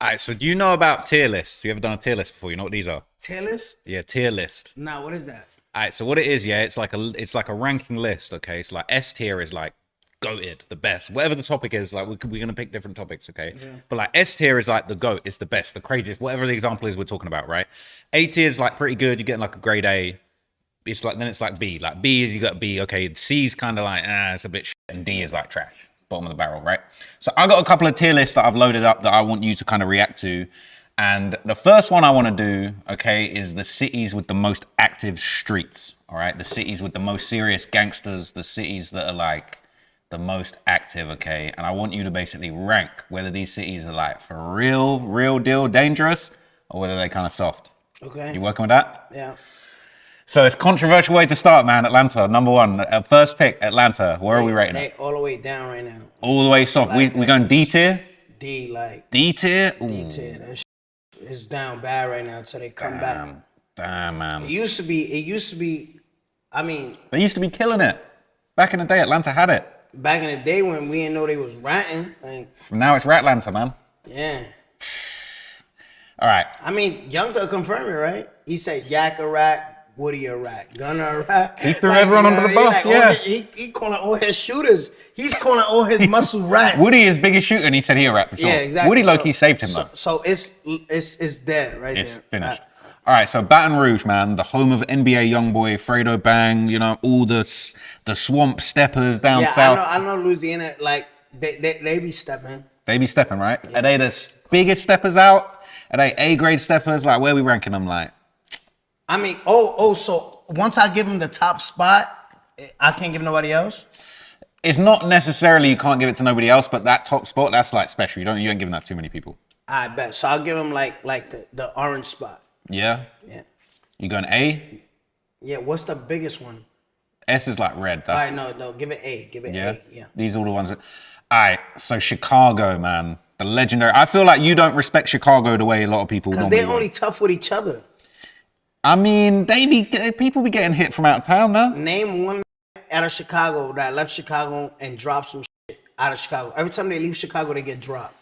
All right, so do you know about tier lists? You ever done a tier list before? You know what these are? Tier list? Yeah, tier list. Nah, what is that? All right, so what it is, yeah, it's like a ranking list. Okay, so like S tier is like goated, the best. Whatever the topic is, like we're gonna pick different topics, okay? Yeah. But like S tier is like the goat, it's the best, the craziest, whatever the example is we're talking about, right? A tier is like pretty good. You're getting like a grade A. It's like B. Like B is you got B. Okay, C is kind of like it's a bit shit, and D is like trash, bottom of the barrel, right? So I got a couple of tier lists that I've loaded up that I want you to kind of react to. And the first one I want to do, okay, is the cities with the most active streets. All right, the cities with the most serious gangsters, the cities that are like the most active, okay? And I want you to basically rank whether these cities are like for real deal dangerous or whether they're kind of soft. Okay. You working with that? Yeah. So it's a controversial way to start, man. Atlanta, number one. First pick, Atlanta. Where are we rating it? All the way down right now. All the way soft. Like we going D tier? D, like. D tier? D tier. That shit is down bad right now until they come back. Damn, man. It used to be, I mean. They used to be killing it. Back in the day, Atlanta had it. Back in the day when we didn't know they was ratting. Like, now it's Ratlanta, man. Yeah. All right. I mean, Young Thug confirmed it, right? He said Yak a rat. Woody a rat, Gunner a rat. He threw everyone under the bus, yeah. He calling all his shooters. He's calling all his muscle rats. Woody is biggest shooter, and he said he a rat for sure. Yeah, exactly. Woody low-key saved him, though. So it's dead right there. It's finished. All right, so Baton Rouge, man, the home of NBA YoungBoy, Fredo Bang, you know, all the swamp steppers down south. I know Louisiana, like, they be stepping. They be stepping, right? Yeah. Are they the biggest steppers out? Are they A-grade steppers? Like, where are we ranking them, like? I mean, so once I give him the top spot, I can't give nobody else? It's not necessarily you can't give it to nobody else, but that top spot, that's like special. You ain't giving that to too many people. I bet. So I'll give him like the orange spot. Yeah? Yeah. You going A? Yeah, what's the biggest one? S is like red. All right, no, give it A. Give it A. Yeah. These are all the ones that... All right, so Chicago, man. The legendary... I feel like you don't respect Chicago the way a lot of people normally Because they're only tough with each other. I mean, people be getting hit from out of town, no? Name one out of Chicago that left Chicago and dropped some shit out of Chicago. Every time they leave Chicago, they get dropped.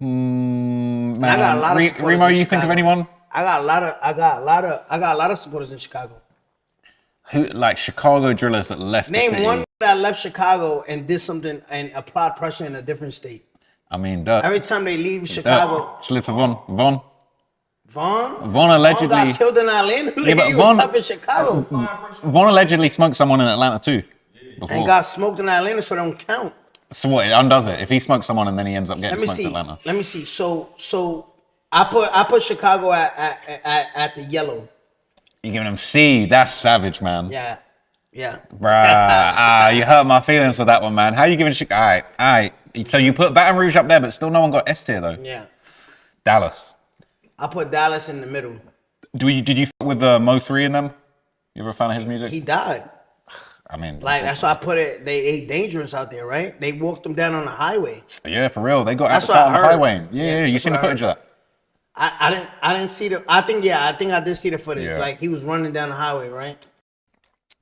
Man, I got a lot of Remo, you think of anyone? I got a lot of supporters in Chicago. Who like Chicago drillers that left? Name one that left Chicago and did something and applied pressure in a different state. I mean, every time they leave Chicago, slip for Von Vaughn allegedly got killed in Atlanta. Yeah, but he was tough in Chicago. Vaughn allegedly smoked someone in Atlanta too. Before. And got smoked in Atlanta, so they don't count. So what? It undoes it. If he smokes someone and then he ends up getting smoked in Atlanta. Let me see. So I put Chicago at the yellow. You giving him C? That's savage, man. Yeah. Bruh, you hurt my feelings with that one, man. How you giving Chicago? All right. So you put Baton Rouge up there, but still no one got S tier though. Yeah. Dallas. I put Dallas in the middle. Did you fuck with Mo 3 in them? You ever a fan of his music? He died. I mean, like that's why I put it. They dangerous out there, right? They walked them down on the highway. Yeah, for real. They got out on the highway. Yeah. You seen the footage of that? I didn't see the. I think I did see the footage. Yeah. Like he was running down the highway, right?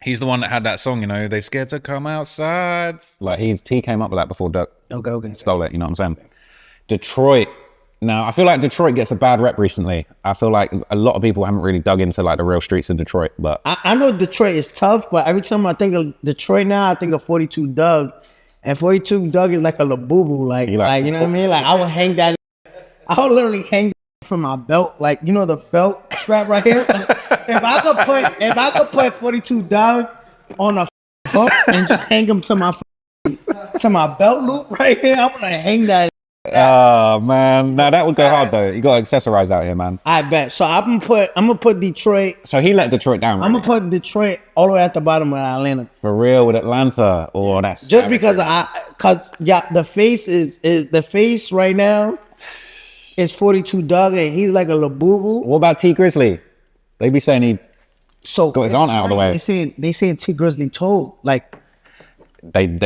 He's the one that had that song, you know. They scared to come outside. Like he came up with that before Duck. Okay. Stole it. You know what I'm saying? Detroit. Now, I feel like Detroit gets a bad rep recently. I feel like a lot of people haven't really dug into like the real streets of Detroit, but I know Detroit is tough, but every time I think of Detroit now, I think of 42 Doug. And 42 Doug is like a labubu, like you know what I mean? Like I would hang that, I would literally hang that from my belt, like you know the belt strap right here. if I could put 42 Doug on a hook and just hang him to my belt loop right here, I'm gonna hang that. Oh man, now that would go hard though. You gotta accessorize out here, man. I bet. So I'm gonna put Detroit. So he let Detroit down. Right? I'm gonna put Detroit all the way at the bottom with Atlanta. For real with Atlanta, that's just because the face right now is 42 Doug and he's like a labubu. What about T Grizzly? They be saying he got his aunt out of the way. They saying T Grizzly told like. They have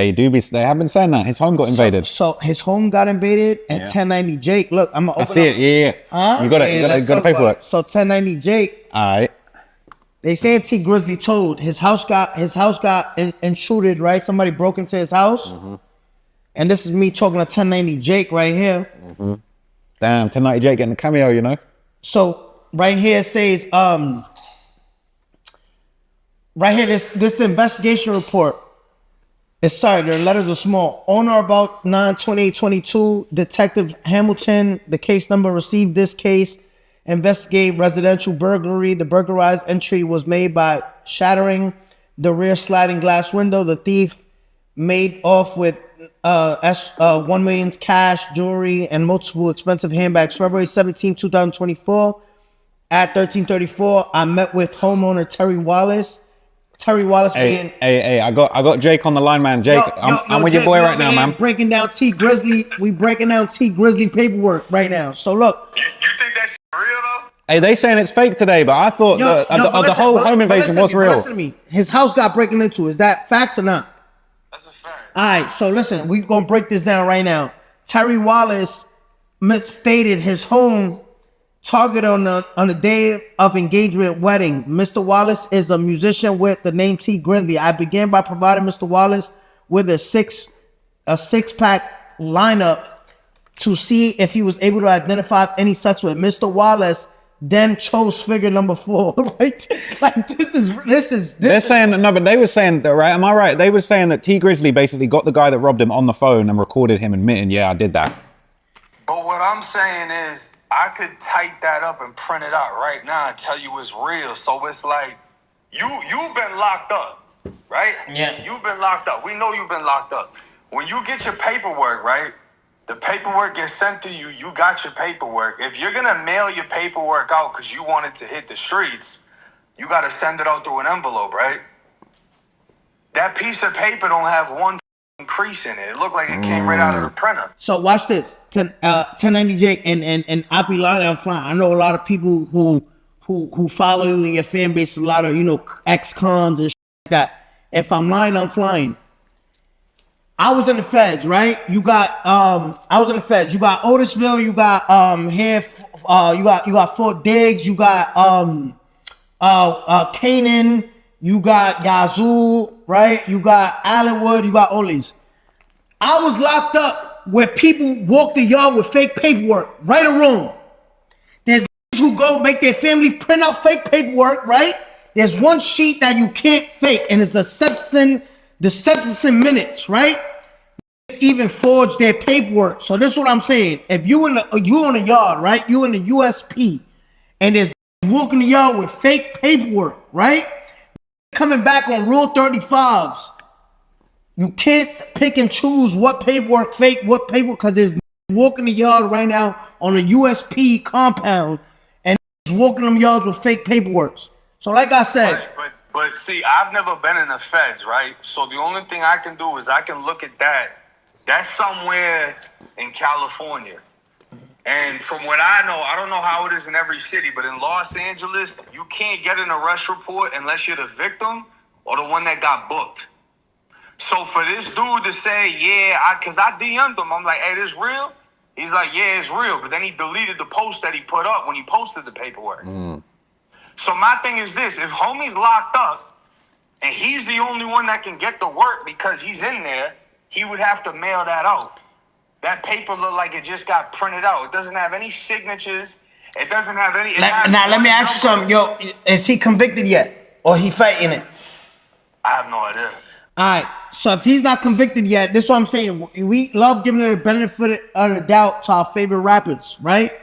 been saying that his home got invaded. So his home got invaded and 1090 Jake. Look, I'm gonna open I see it. Yeah. Huh? You got to pay for it. So 1090 Jake. All right. They saying T Grizzly told his house got intruded, right? Somebody broke into his house. Mm-hmm. And this is me talking to 1090 Jake right here. Mm-hmm. Damn, 1090 Jake getting a cameo, you know. So right here it says, right here, this investigation report. It's sorry, their letters are small. On or about 9/28/22, Detective Hamilton, the case number received this case. Investigate residential burglary. The burglarized entry was made by shattering the rear sliding glass window. The thief made off with 1 million cash, jewelry, and multiple expensive handbags. February 17, 2024, at 1334, I met with homeowner Terry Wallace. Hey, I got Jake on the line, man. Jake, I'm with your boy right now, man. Breaking down T Grizzly. We breaking down T Grizzly paperwork right now. So look. You think that shit real though? Hey, they saying it's fake today, but I thought the whole home invasion was real. Listen to me. His house got breaking into. Is that facts or not? That's a fact. All right. So listen, we're gonna break this down right now. Terry Wallace misstated his home target on the day of engagement wedding. Mr. Wallace is a musician with the name T Grizzly. I began by providing Mr. Wallace with a six-pack lineup to see if he was able to identify any such with. Mr. Wallace then chose figure number 4. Right? Like this is. They're saying no, but they were saying that, right? Am I right? They were saying that T Grizzly basically got the guy that robbed him on the phone and recorded him admitting, yeah, I did that. But what I'm saying is, I could type that up and print it out right now and tell you it's real. So it's like, you've been locked up, right? Yeah. You've been locked up. We know you've been locked up. When you get your paperwork, right? The paperwork gets sent to you. You got your paperwork. If you're going to mail your paperwork out because you want it to hit the streets, you got to send it out through an envelope, right? That piece of paper don't have one crease in it. It looked like it came right out of the printer. So watch this. 1090 Jake and I be lying, I'm flying. I know a lot of people who follow you in your fan base, a lot of, you know, ex-cons and shit like that. If I'm lying, I'm flying. I was in the feds, right? You got I was in the feds. You got Otisville, you got you got Fort Diggs, you got Canaan, you got Yazoo, right? You got Allenwood, you got all these. I was locked up where people walk the yard with fake paperwork, right or wrong. There's who go make their family print out fake paperwork, right? There's one sheet that you can't fake, and it's the sentencing minutes, right? Even forge their paperwork. So this is what I'm saying. If you in the yard, right? You in the USP, and there's walking the yard with fake paperwork, right? Coming back on Rule 35s. You can't pick and choose what paperwork fake, what paperwork, because there's walking the yard right now on a USP compound, and walking them yards with fake paperwork. So like I said. But see, I've never been in the feds, right? So the only thing I can do is I can look at that. That's somewhere in California. And from what I know, I don't know how it is in every city, but in Los Angeles, you can't get an arrest report unless you're the victim or the one that got booked. So for this dude to say, yeah, because I DM'd him, I'm like, hey, this real? He's like, yeah, it's real. But then he deleted the post that he put up when he posted the paperwork. So my thing is this, if homie's locked up and he's the only one that can get the work because he's in there, he would have to mail that out. That paper looked like it just got printed out. It doesn't have any signatures. It doesn't have any... Now, let me ask you something. Yo, is he convicted yet? Or he fighting it? I have no idea. All right, so if he's not convicted yet, this is what I'm saying. We love giving the benefit of the doubt to our favorite rappers, right?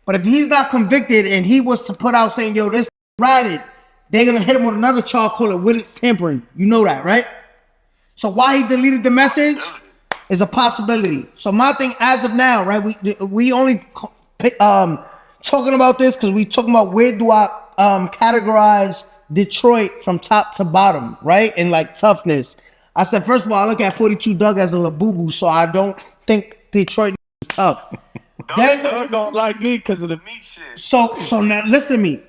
But if he's not convicted and he was to put out saying, yo, this ratted, they're going to hit him with another charge called witness tampering. You know that, right? So why he deleted the message is a possibility. So my thing as of now, right, we only talking about this because we talking about where do I categorize Detroit from top to bottom, right? And like toughness. I said, first of all, I look at 42 Doug as a labubu, so I don't think Detroit is tough. Doug don't like me because of the Meech shit. So now listen to me.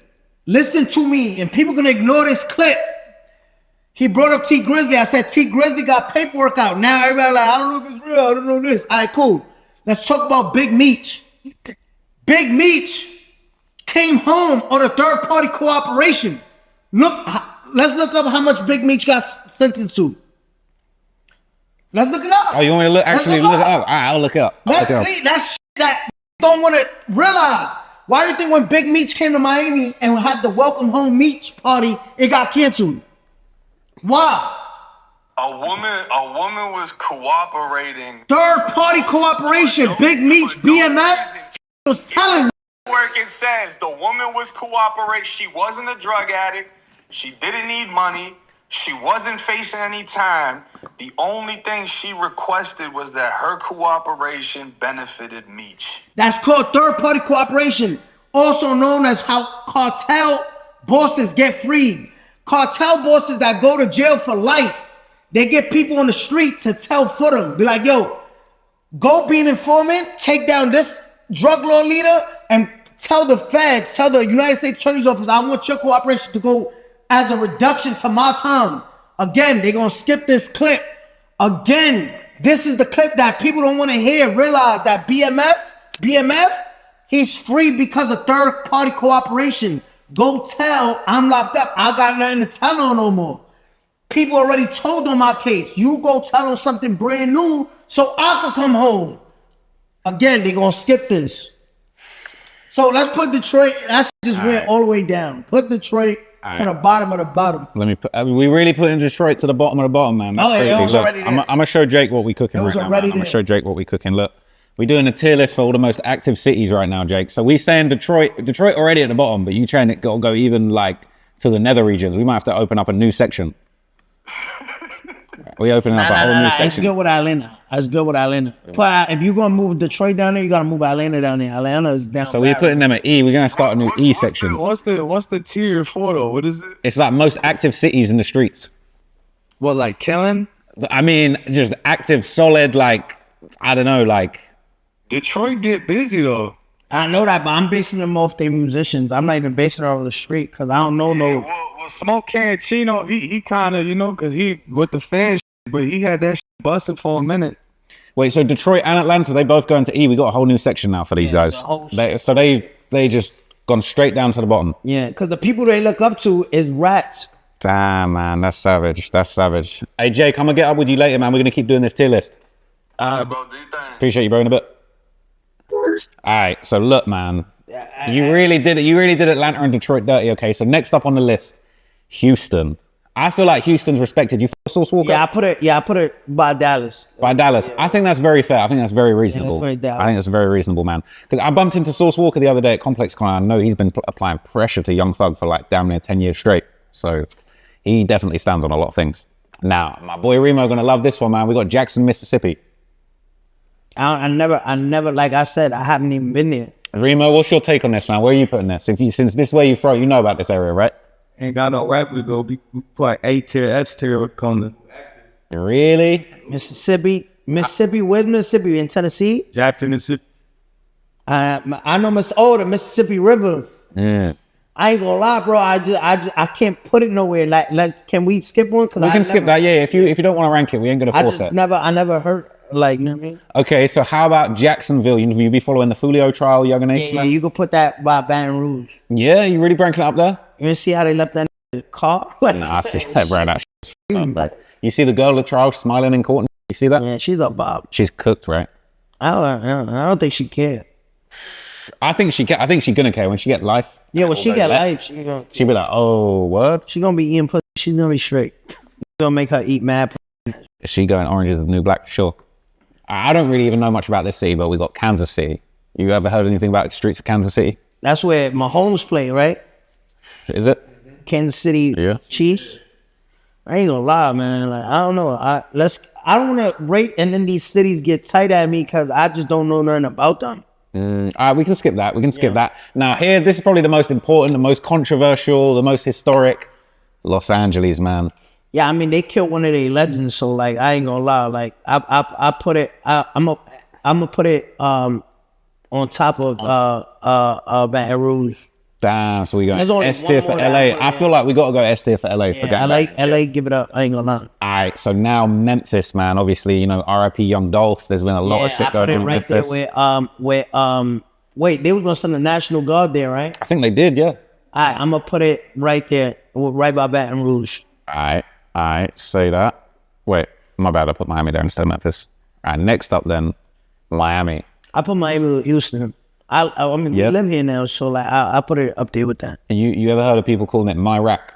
Listen to me, and people gonna ignore this clip. He brought up T Grizzly. I said T Grizzly got paperwork out. Now everybody like, I don't know if it's real. I don't know this. All right, cool. Let's talk about Big Meech. Big Meech came home on a third-party cooperation. Let's look up how much Big Meech got sentenced to. Let's look it up. Oh, you want me to look? Actually, look it up. All right, I'll look it up. Let's see. That don't don't want to realize. Why do you think when Big Meech came to Miami and had the welcome home Meech party, it got canceled? Why? A woman was cooperating. Third party cooperation. Big Meech, BMF was telling. Work it says the woman was cooperating. She wasn't a drug addict. She didn't need money. She wasn't facing any time. The only thing she requested was that her cooperation benefited Meech. That's called third party cooperation, also known as how cartel bosses get freed. Cartel bosses that go to jail for life, they get people on the street to tell for them. Be like, yo, go be an informant, take down this drug lord leader, and tell the feds, tell the United States Attorney's Office, I want your cooperation to go as a reduction to my time. Again, they're going to skip this clip. Again, this is the clip that people don't want to hear. Realize that BMF, he's free because of third party cooperation. Go tell, I'm locked up. I got nothing to tell on no more. People already told on my case. You go tell them something brand new so I can come home. Again, they're going to skip this. So let's put Detroit, that just went all the way down. Put Detroit to the bottom of the bottom. Let me put, we really put in Detroit to the bottom of the bottom, man. That's crazy. It was Look, already there. I'm gonna show Jake what we cooking right now. I'm gonna show Jake what we cooking. Look, we're doing a tier list for all the most active cities right now, Jake. So we saying Detroit already at the bottom, but you trying to go even like to the nether regions. We might have to open up a new section. We opening up a whole new section. That's good with Atlanta. That's good with Atlanta. But if you're gonna move Detroit down there, you gotta move Atlanta down there. Atlanta is down. So we're putting them at E. We're gonna start a new E section. What's the tier for though? What is it? It's like most active cities in the streets. What, like killing? I mean, just active, solid, like, I don't know, like. Detroit get busy though. I know that, but I'm basing them off their musicians. I'm not even basing it off the street because I don't know no. Well, Smoke Can Chino, he kind of, because he with the fans, but he had that busted for a minute. Wait, so Detroit and Atlanta, they both go into E. We got a whole new section now for these guys. They just gone straight down to the bottom. Yeah, because the people they look up to is rats. Damn, man, that's savage. That's savage. Hey, Jake, I'm gonna get up with you later, man. We're gonna keep doing this tier list. Bro, do you think? Appreciate you, bro, in a bit. All right, so look, man, you really did it. You really did Atlanta and Detroit dirty. Okay, so next up on the list, Houston. I feel like Houston's respected. You Sauce Walker? Yeah, I put it by Dallas. By Dallas. I think that's very fair. I think that's very reasonable. I think that's very reasonable, man. Because I bumped into Sauce Walker the other day at Complex Con. I know he's been applying pressure to Young Thug for like damn near 10 years straight. So he definitely stands on a lot of things. Now, my boy Remo gonna love this one, man. We got Jackson, Mississippi. I never, like I said, I haven't even been there. Remo, what's your take on this, man? Where are you putting this? Since this way you throw, you know about this area, right? Ain't got no rap to go. We put A tier, S tier on the. Really? Mississippi, where's Mississippi? In Tennessee? Jackson, Mississippi. I know the Mississippi River. Yeah. I ain't gonna lie, bro. I can't put it nowhere. Like, can we skip one? We can skip that. Yeah, if you don't want to rank it, we ain't gonna force it. I never heard. Like, you know what I mean? Okay, so how about Jacksonville? You be following the Fulio trial, Young Nation? Yeah, you could put that by Baton Rouge. Yeah, you really ranking it up there? You didn't see how they left that car? Like, nah, I see that, bro. That like, you see the girl at the trial smiling in court? You see that? Yeah, she's a bob. She's cooked, right? I don't think she cared. I think she gonna care when she get life. Yeah, when she get life, she'll be like, oh, word? She gonna be eating pussy. She's gonna be straight. Gonna make her eat mad pussy. Is she going Orange is the New Black? Sure. I don't really even know much about this city, but we got Kansas City. You ever heard anything about the streets of Kansas City? That's where Mahomes play, right? Is it? Kansas City Chiefs. I ain't gonna lie, man. Like, I don't know. I don't want to rate, and then these cities get tight at me because I just don't know nothing about them. All right, we can skip that. We can skip that. Now, here, this is probably the most important, the most controversial, the most historic. Los Angeles, man. Yeah, I mean, they killed one of their legends, so like I ain't gonna lie, like I put it, I'm gonna put it on top of Baton Rouge. Damn, so we got S tier for LA. I feel like we gotta go S tier for LA. Yeah, LA, give it up. I ain't gonna lie. All right, so now Memphis, man. Obviously, RIP Young Dolph. There's been a lot of shit going on in Memphis. Wait, they was gonna send the National Guard there, right? I think they did, yeah. All right, I'm gonna put it right there, right by Baton Rouge. All right, say that. Wait, my bad, I put Miami there instead of Memphis. All right, next up then, Miami. I put Miami with Houston. I mean, we live here now, so like I put it up there with that. And you ever heard of people calling it Myrack?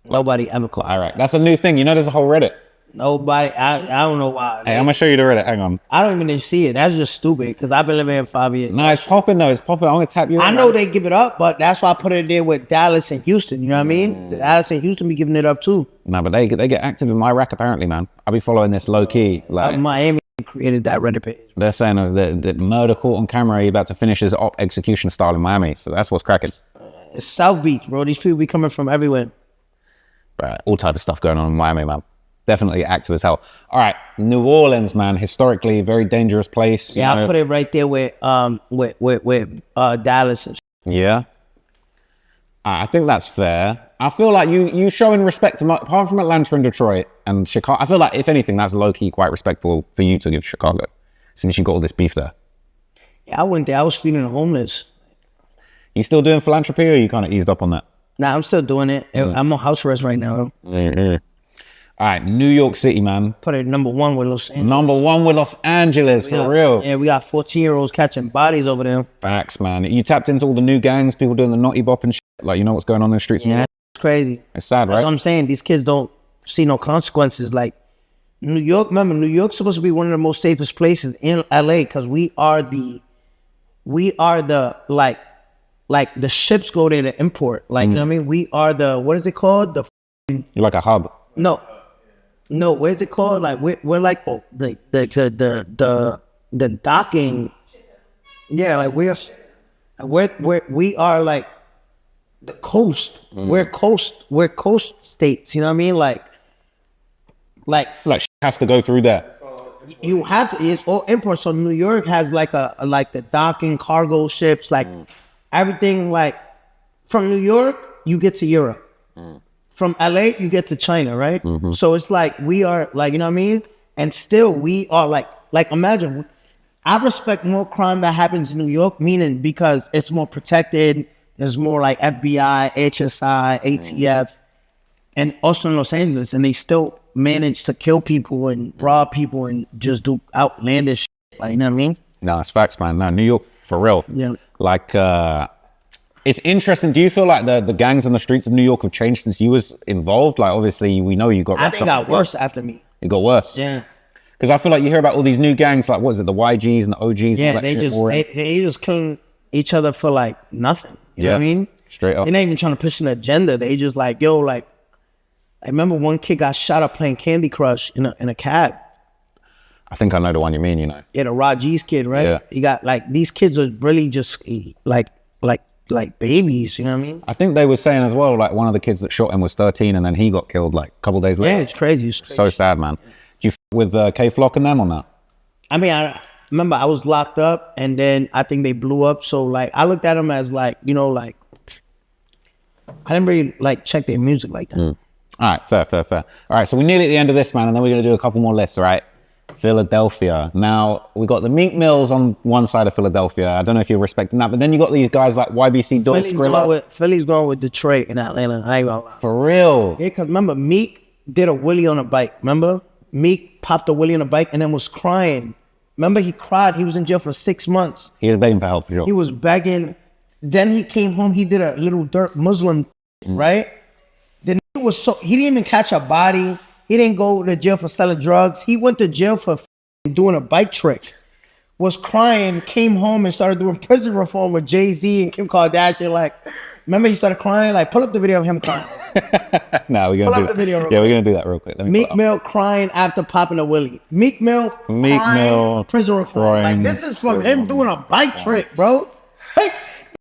Nobody ever called Iraq. That's a new thing. You know, there's a whole Reddit. Nobody. I don't know why. Hey, I'm gonna show you the Reddit. Hang on. I don't even see it. That's just stupid because I've been living here 5 years. No, it's popping though. It's popping. I'm gonna tap you. I know they give it up, but that's why I put it there with Dallas and Houston. You know what I mean? Dallas and Houston be giving it up too. No, but they get active in Myrack apparently, man. I'll be following this low key. Like Miami created that Reddit page. they're saying that murder caught on camera. He about to finish his op execution style in Miami. So that's what's cracking. It's South Beach, bro. These people be coming from everywhere. Right, all type of stuff going on in Miami, man. Definitely active as hell. All right, New Orleans, man. Historically, very dangerous place. Yeah, I'll put it right there with Dallas and Yeah. I think that's fair. I feel like you showing respect to, apart from Atlanta and Detroit and Chicago, I feel like, if anything, that's low-key quite respectful for you to give Chicago, since you got all this beef there. Yeah, I went there. I was feeding the homeless. You still doing philanthropy, or you kind of eased up on that? Nah, I'm still doing it. I'm on house arrest right now. All right, New York City, man. Put it #1 with Los Angeles. #1 with Los Angeles, for real. Yeah, we got 14-year-olds catching bodies over there. Facts, man. You tapped into all the new gangs, people doing the naughty bop and shit. Like, you know what's going on in the streets? Yeah, that's crazy. It's sad, right? That's what I'm saying. These kids don't see no consequences. Like, New York, remember, New York's supposed to be one of the most safest places in LA because we are the like the ships go there to import. Like, you know what I mean? We are the, what is it called? You're like a hub. No, what is it called? Like, we're like the docking. Yeah, like we are like the coast. We're coast states. You know what I mean? Like shit has to go through there. you have to. It's all import. So New York has like the docking cargo ships, like everything. Like from New York, you get to Europe. From LA, you get to China, right? So it's like we are like, you know what I mean? And still we are like imagine. I respect more crime that happens in New York, meaning because it's more protected. There's more like FBI, HSI, ATF, and also in Los Angeles, and they still manage to kill people and rob people and just do outlandish shit. Like, you know what I mean? No, it's facts, man. No, New York, for real. Yeah. Like, it's interesting. Do you feel like the gangs on the streets of New York have changed since you was involved? Like, obviously, we know you got... I think it got worse after me. It got worse? Yeah. Because I feel like you hear about all these new gangs, like, what is it, the YGs and the OGs? Yeah, and all that shit, they just killing each other for like nothing. You know what I mean? Straight up. They're not even trying to push an agenda. They just like, yo, like, I remember one kid got shot up playing Candy Crush in a cab. I think I know the one you mean, you know. Yeah, the Raji's kid, right? Yeah. He got like, these kids are really just like babies, you know what I mean? I think they were saying as well, like, one of the kids that shot him was 13 and then he got killed like a couple days later. Yeah, it's crazy. It's crazy. So sad, man. Do you with K-Flock and them on that? I mean, I remember I was locked up and then I think they blew up. So like, I looked at them as like, you know, like, I didn't really like check their music like that. All right, fair. All right, so we're nearly at the end of this, man, and then we're going to do a couple more lists, all right? Philadelphia. Now, we got the Meek Mills on one side of Philadelphia. I don't know if you're respecting that, but then you got these guys like YBC, Don Skrilla. Philly's going with Detroit and Atlanta. I ain't gonna lie. For real? Yeah, because remember, Meek did a wheelie on a bike. Remember? Meek popped a wheelie on a bike and then was crying. Remember, he cried. He was in jail for 6 months. He was begging for help, for sure. He was begging. Then he came home. He did a little dirt Muslim, right? The nigga was so... He didn't even catch a body. He didn't go to jail for selling drugs. He went to jail for doing a bike trick. Was crying, came home and started doing prison reform with Jay-Z and Kim Kardashian. Like, remember he started crying? Like, pull up the video of him crying. No, we're going to do that. Video yeah, we're going to do that real quick. Meek Mill crying after popping a wheelie. Meek Mill prison reform. Like, this is from him doing a bike trick, bro. Hey,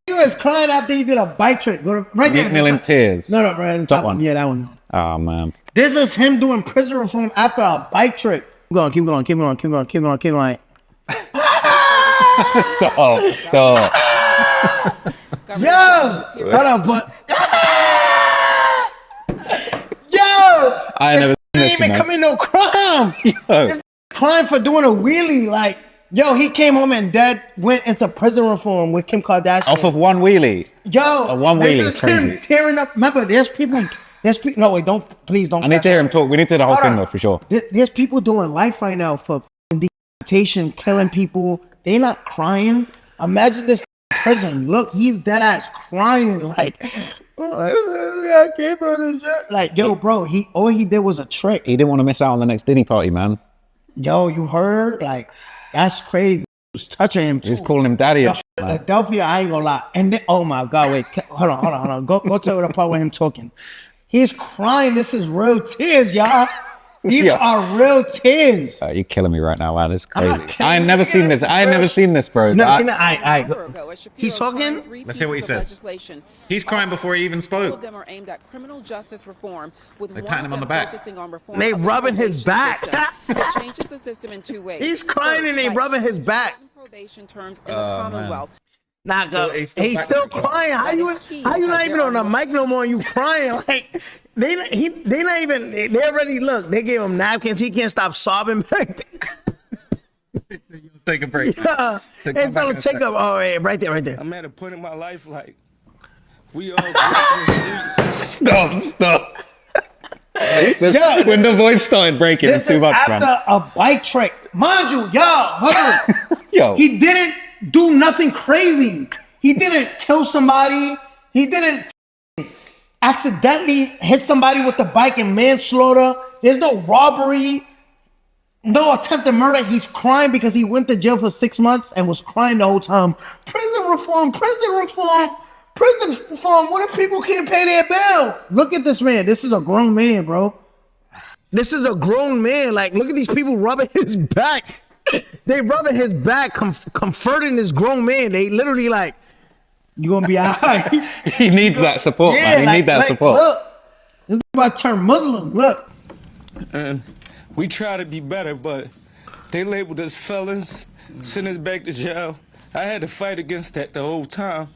he was crying after he did a bike trick. Go to, right there. Meek Mill in tears. No, bro. Top one. Yeah, that one. Oh, man. This is him doing prison reform after a bike trick. Keep going. Stop. Yo! Hold on, but... Yo! I ain't never seen this, even commit no crime. It's crime for doing a wheelie. Like, yo, he came home and went into prison reform with Kim Kardashian. Off of one wheelie? Yo! One wheelie is is crazy. Him tearing up... Remember, there's people... No, wait, please don't... I need to hear him talk. We need to hear the whole thing, though, for sure. There's people doing life right now for deportation, killing people. They're not crying. Imagine this prison. Look, he's dead ass crying like, I came from the jail. Like, yo, bro, all he did was a trick. He didn't want to miss out on the next Diddy party, man. Yo, you heard? Like, that's crazy. He was touching him too. He's calling him daddy. Philadelphia, I ain't gonna lie. And then, oh my God, wait, hold on. Go to the part with him talking. He's crying. This is real tears, y'all. These are real tears. You're killing me right now, man. It's crazy. I ain't never seen this. I ain't never seen this, bro. Never seen that. He's talking. Let's hear what he says. He's crying before he even spoke. All of them are aimed at criminal justice reform, with they patting him on the back. They rubbing his back. It changes the system in two ways. He's crying and they rubbing his back. Probation terms in the Commonwealth. Nah, he's still crying. How you not even on the mic no more? And you crying like they not even. They already look. They gave him napkins. He can't stop sobbing back there. Take a break. Yeah. And tell him take up. Oh, right there. I'm at a point in my life like we all Stop. When the voice started breaking, it's too much, man. After a bike trick, mind you, y'all. Hold on. Yo, he didn't do nothing crazy. He didn't kill somebody. He didn't accidentally hit somebody with the bike and manslaughter. There's no robbery, no attempted murder. He's crying because he went to jail for 6 months and was crying the whole time. Prison reform. What if people can't pay their bill? Look at this man. This is a grown man, bro. This is a grown man. Like, look at these people rubbing his back. They rubbing his back, comforting this grown man. They literally like, you gonna be all right. He needs that support, man. He needs that support. Look, this is about to turn Muslim. Look. And we try to be better, but they labeled us felons, sent us back to jail. I had to fight against that the whole time.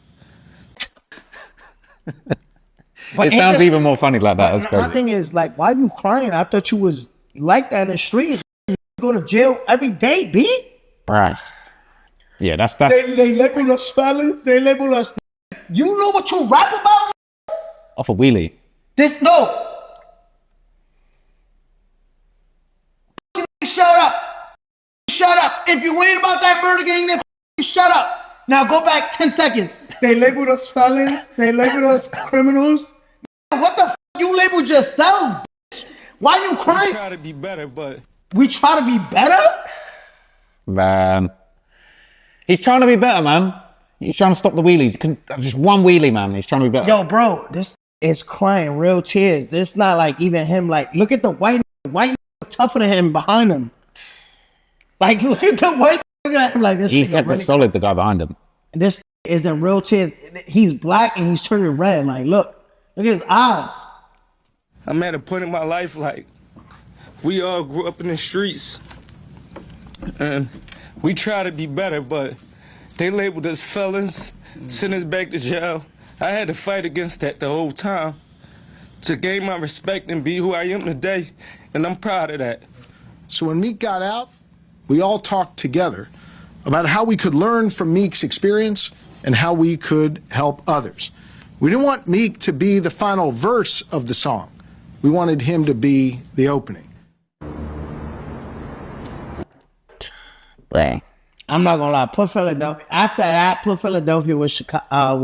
It sounds even more funny like that. That's crazy. My thing is, like, why are you crying? I thought you was like that in the street. You go to jail every day, B. Right. Yeah, that's. They label us felons. They label us. You know what you rap about? Off a wheelie. No. Shut up. If you ain't about that murder gang, then shut up. Now go back 10 seconds. They labeled us felons. They labeled us criminals. What the f*** you labeled yourself? Why you crying? We try to be better, but... We try to be better? Man. He's trying to be better, man. He's trying to stop the wheelies. Just one wheelie, man. He's trying to be better. Yo, bro, this is crying real tears. This not like even him. Like, look at the white tougher than him behind him. Like, look at the white at him like this. He's solid, the guy behind him. This is in real tears. He's black and he's turning red. Like, look at his eyes. I'm at a point in my life like we all grew up in the streets and we try to be better, but they labeled us felons, sent us back to jail. I had to fight against that the whole time to gain my respect and be who I am today, and I'm proud of that. So when Meek got out, we all talked together about how we could learn from Meek's experience and how we could help others. We didn't want Meek to be the final verse of the song. We wanted him to be the opening. I'm not gonna lie. Put Philadelphia. After that, put Philadelphia with Chicago,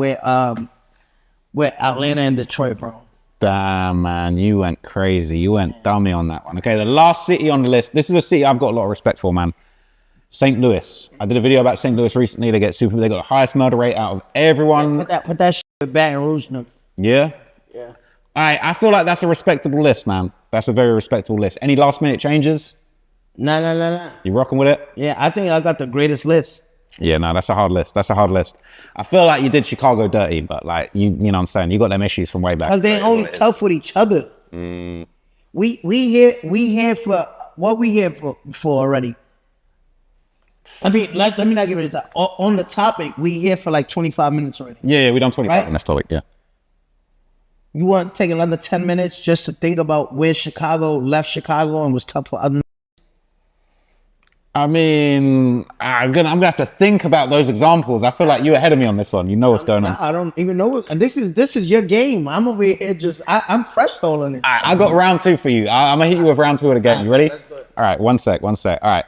with Atlanta and Detroit, bro. Damn, man, you went crazy. You went dummy on that one. Okay, the last city on the list. This is a city I've got a lot of respect for, man. St. Louis. I did a video about St. Louis recently. They got the highest murder rate out of everyone. Put that shit with Baton Rouge, no. Yeah? Yeah. All right, I feel like that's a respectable list, man. That's a very respectable list. Any last minute changes? No. You rocking with it? Yeah, I think I got the greatest list. Yeah, no, that's a hard list. I feel like you did Chicago dirty, but like, you know what I'm saying? You got them issues from way back. Because they only tough with each other. We here for what we here for already. I mean, let me not give it a time. On the topic, we here for like 25 minutes already. Yeah, we done 25 right? on this topic, yeah. You want to take another 10 minutes just to think about where Chicago left Chicago and was tough for others? I mean, I'm gonna have to think about those examples. I feel like you're ahead of me on this one. You know what's going on. I don't even know. And this is your game. I'm over here just, I'm fresh holding it. I got round two for you. I'm gonna hit you with round two again. You ready? All right, one sec. All right.